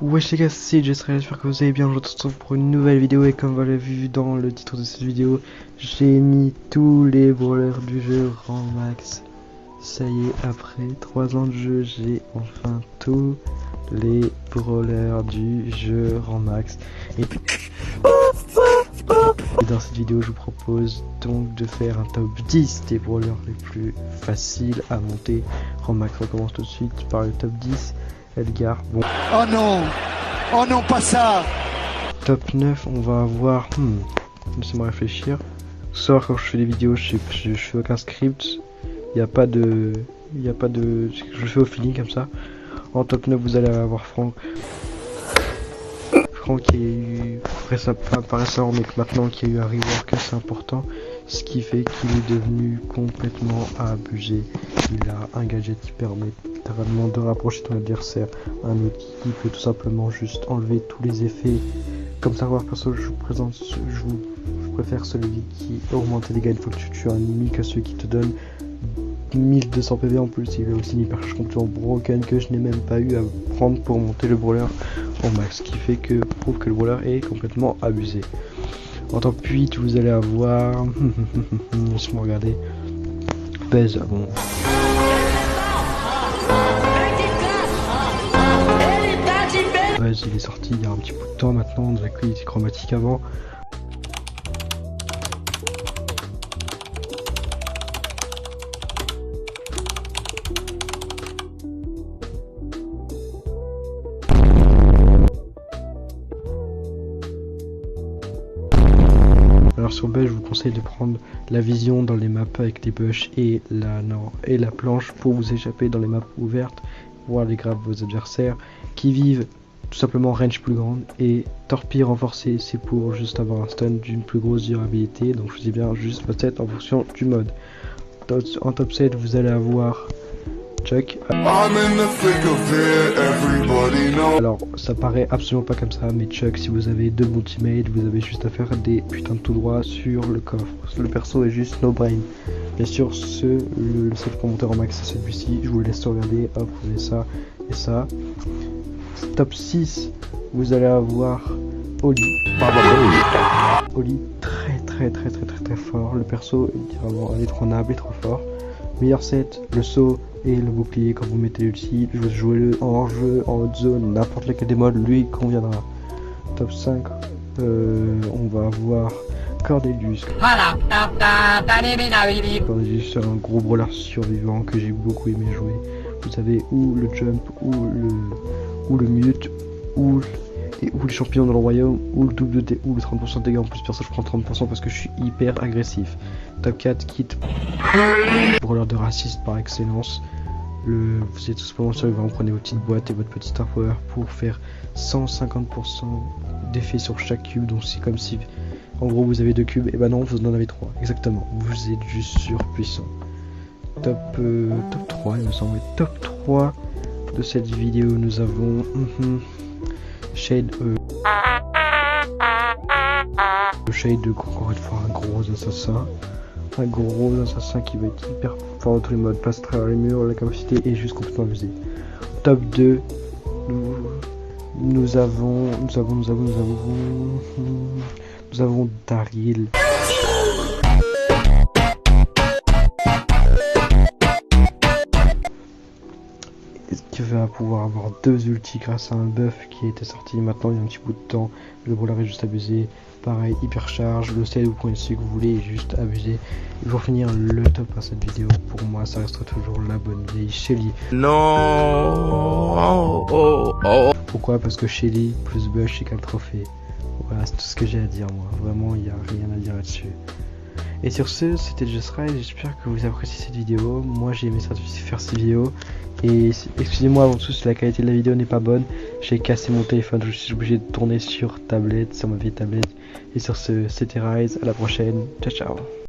Wesh les gars, c'est Jessray, j'espère que vous allez bien. Je vous retrouve pour une nouvelle vidéo et comme vous l'avez vu dans le titre de cette vidéo, j'ai mis tous les brawlers du jeu rang max. Ça y est, après 3 ans de jeu, j'ai enfin tous les brawlers du jeu rang max. Et puis dans cette vidéo, je vous propose donc de faire un top 10 des brawlers les plus faciles à monter rang max. On commence tout de suite par le top 10. Edgar, bon. Oh non! Oh non, pas ça! Top 9, on va avoir... Laissez-moi réfléchir. Ce soir, quand je fais des vidéos, je fais aucun script. Il n'y a pas de... Je le fais au feeling comme ça. En top 9, vous allez avoir Franck. Franck qui a eu... Pas récemment, mais maintenant qui a eu un rework assez important. Ce qui fait qu'il est devenu complètement abusé. Il a un gadget qui permet littéralement de rapprocher ton adversaire, un autre qui peut tout simplement juste enlever tous les effets. Comme ça, perso, je préfère celui qui augmente les dégâts une fois que tu tues un ennemi que celui qui te donne 1200 PV en plus. Il a aussi une hyper charge complètement broken que je n'ai même pas eu à prendre pour monter le brawler en max, ce qui fait que prouve que le brawler est complètement abusé. En top 8, vous allez avoir... Laisse-moi regarder. Buzz, bon... Buzz, il est sorti il y a un petit bout de temps maintenant, on a qu'il était chromatique avant. Alors sur Buzz, je vous conseille de prendre la vision dans les maps avec les bush et la planche pour vous échapper dans les maps ouvertes, voir les grappes vos adversaires qui vivent tout simplement range plus grande, et torpille renforcée, c'est pour juste avoir un stun d'une plus grosse durabilité. Donc je vous dis bien juste votre set en fonction du mode. En top 7, vous allez avoir Chuck. Alors ça paraît absolument pas comme ça, mais Chuck, si vous avez deux bons teammates, vous avez juste à faire des putains de tout droit sur le coffre. Le perso est juste no brain. Bien sûr, le set pour monter en max c'est celui-ci, je vous laisse regarder. Hop, vous avez ça et ça. Top 6, vous allez avoir Oli. Oli très fort. Le perso est vraiment indétrônable et trop fort. Meilleur set, le saut et le bouclier quand vous mettez l'ulti. Jouez-le en jeu, en haute zone, n'importe lequel des modes lui conviendra. Top 5, on va avoir Cordelius. Cordelius, c'est un gros brawler survivant que j'ai beaucoup aimé jouer. Vous avez ou le jump, ou le mute, ou le champion dans le royaume, ou le double de ou le 30% de dégâts. En plus, perso, je prends 30% parce que je suis hyper agressif. Top 4, Kit, brawler de raciste par excellence. Vous êtes tout simplement survivant, prenez vos petites boîtes et votre petit star power pour faire 150% d'effet sur chaque cube. Donc c'est comme si en gros vous avez 2 cubes, et bah non, vous en avez 3 exactement, vous êtes juste surpuissant. Top 3 il me semble. Top 3 de cette vidéo, nous avons Shade, Shade, encore une fois un gros assassin qui va être hyper fort dans tous les modes, passe à travers les murs, la capacité est juste complètement abusée. Top 2, nous avons Daryl. Qui va pouvoir avoir 2 ultis grâce à un buff qui a été sorti maintenant il y a un petit bout de temps. Le brawler est juste abusé. Pareil, hyper charge, le style vous prenez celui que vous voulez est juste abusé. Et pour finir le top à cette vidéo, pour moi ça restera toujours la bonne vieille Shelly. Non. Pourquoi? Parce que Shelly plus Bush égale trophée. Voilà, c'est tout ce que j'ai à dire moi. Vraiment, il n'y a rien à dire là-dessus. Et sur ce, c'était Jessray, j'espère que vous appréciez cette vidéo. Moi j'ai aimé faire cette vidéo. Et excusez-moi avant tout si la qualité de la vidéo n'est pas bonne. J'ai cassé mon téléphone, je suis obligé de tourner sur tablette, sur ma vieille tablette. Et sur ce, c'était Rise, à la prochaine, ciao ciao.